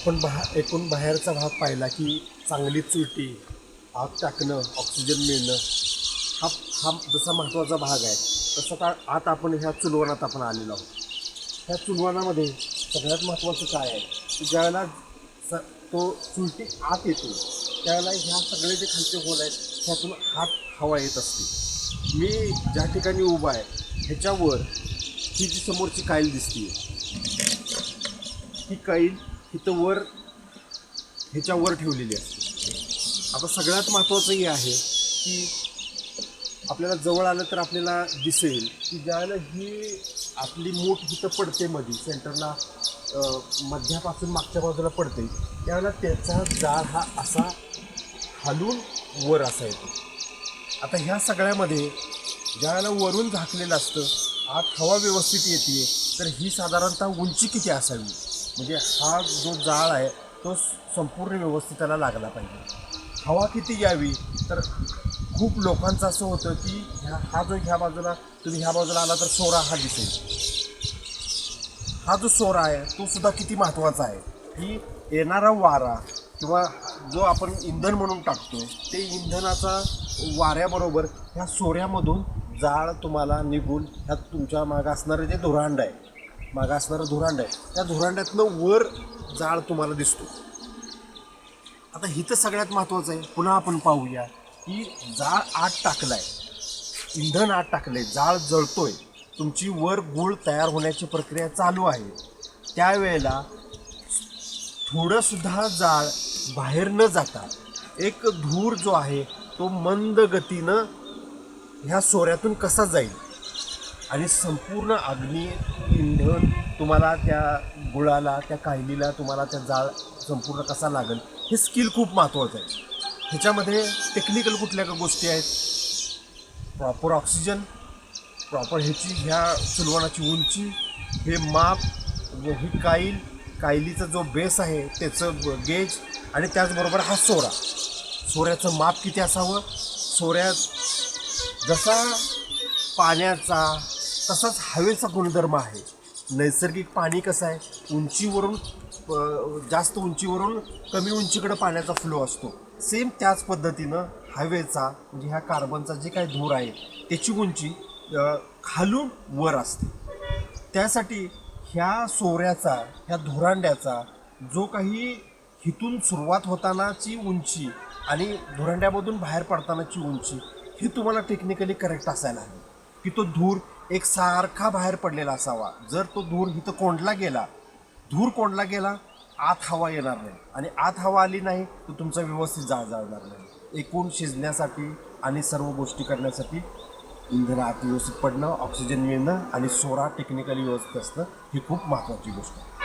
आपण एकूण बाहेरचा भाग पाहिला की चांगली चुलटी, आग टाकणं, ऑक्सिजन मिळणं हा हा जसा महत्त्वाचा भाग आहे, तसं का आत आपण ह्या चुलवनात आपण आलेलो आहोत. ह्या चुलवनामध्ये सगळ्यात महत्त्वाचं काय आहे की ज्यावेळेला तो चुलटी आत येतो त्यावेळेला ह्या सगळे जे खालचे होल आहेत त्यातून हात हवा येत असते. मी ज्या ठिकाणी उभा आहे ह्याच्यावर ही जी समोरची काईल दिसते, ही काईल इथं वर ह्याच्यावर ठेवलेली असते. आता सगळ्यात महत्त्वाचं हे आहे की आपल्याला जवळ आलं तर आपल्याला दिसेल की ज्यावेळेला ही आपली मूठ इथं पडते मध्ये सेंटरला, मध्यापासून मागच्या बाजूला पडते, त्यावेळेला त्याचा जाळ हा असा खालून वर असा येतो. आता ह्या सगळ्यामध्ये ज्यावेळेला वरून झाकलेलं असतं आत हवा व्यवस्थित येते, तर ही साधारणतः उंची किती असावी, म्हणजे हा जो जाळ आहे तो संपूर्ण व्यवस्थित त्याला लागला पाहिजे. हवा किती यावी, तर खूप लोकांचं असं होतं की हा जो ह्या बाजूला तुम्ही ह्या बाजूला आला तर सोरा हा दिसेल. हा जो सोरा आहे तो सुद्धा किती महत्त्वाचा आहे की येणारा वारा किंवा जो आपण इंधन म्हणून टाकतो ते इंधनाचा वाऱ्याबरोबर ह्या सोऱ्यामधून जाळ तुम्हाला निघून ह्या तुमच्या मागं असणारं जे धुरांड आहे, मागं असणारं धुरांड आहे, त्या धुरांड्यातनं वर जाळ तुम्हाला दिसतो. आता हिथं सगळ्यात महत्त्वाचं आहे, पुन्हा आपण पाहूया की जाळ आत टाकलाय, इंधन आत टाकलंय, जाळ जळतोय, तुमची वर गूळ तयार होण्याची प्रक्रिया चालू आहे. त्यावेळेला थोडंसुद्धा जाळ बाहेर न जाता एक धूर जो आहे तो मंद गतीनं ह्या सोऱ्यातून कसा जाईल आणि संपूर्ण अग्नी इंधन तुम्हाला त्या गुळाला, त्या कायलीला तुम्हाला त्या जाळ संपूर्ण कसा लागेल, हे स्किल खूप महत्त्वाचं आहे. ह्याच्यामध्ये टेक्निकल कुठल्या का गोष्टी आहेत, प्रॉपर ऑक्सिजन, प्रॉपर ह्याची ह्या चुलवणाची उंची, हे माप, ही कायलीचा जो बेस आहे त्याचं गेज, आणि त्याचबरोबर हा सोऱ्याचं माप किती असावं. सोऱ्यात जसा पाण्याचा तसाच हवेचा गुणधर्म आहे. नैसर्गिक पाणी कसं आहे, उंचीवरून जास्त उंचीवरून कमी उंचीकडे पाण्याचा फ्लो असतो, सेम त्याच पद्धतीनं हवेचा म्हणजे ह्या कार्बनचा जे काही धूर आहे त्याची उंची खालून वर असते. त्यासाठी ह्या सोऱ्याचा, ह्या धुरांड्याचा जो काही हिथून सुरुवात होतानाची उंची आणि धुरांड्यामधून बाहेर पडतानाची उंची ही तुम्हाला टेक्निकली करेक्ट असायला हवी की तो धूर एकसारखा बाहेर पडलेला असावा. जर तो धूर इथं धूर कोंडला गेला, आत हवा येणार नाही, आणि आत हवा आली नाही तर तुमचा व्यवस्थित जाळ जाळणार नाही. एकूण शिजण्यासाठी आणि सर्व गोष्टी करण्यासाठी इंधन आत व्यवस्थित पडणं, ऑक्सिजन मिळणं आणि सोरा टेक्निकली व्यवस्थित असणं ही खूप महत्त्वाची गोष्ट आहे.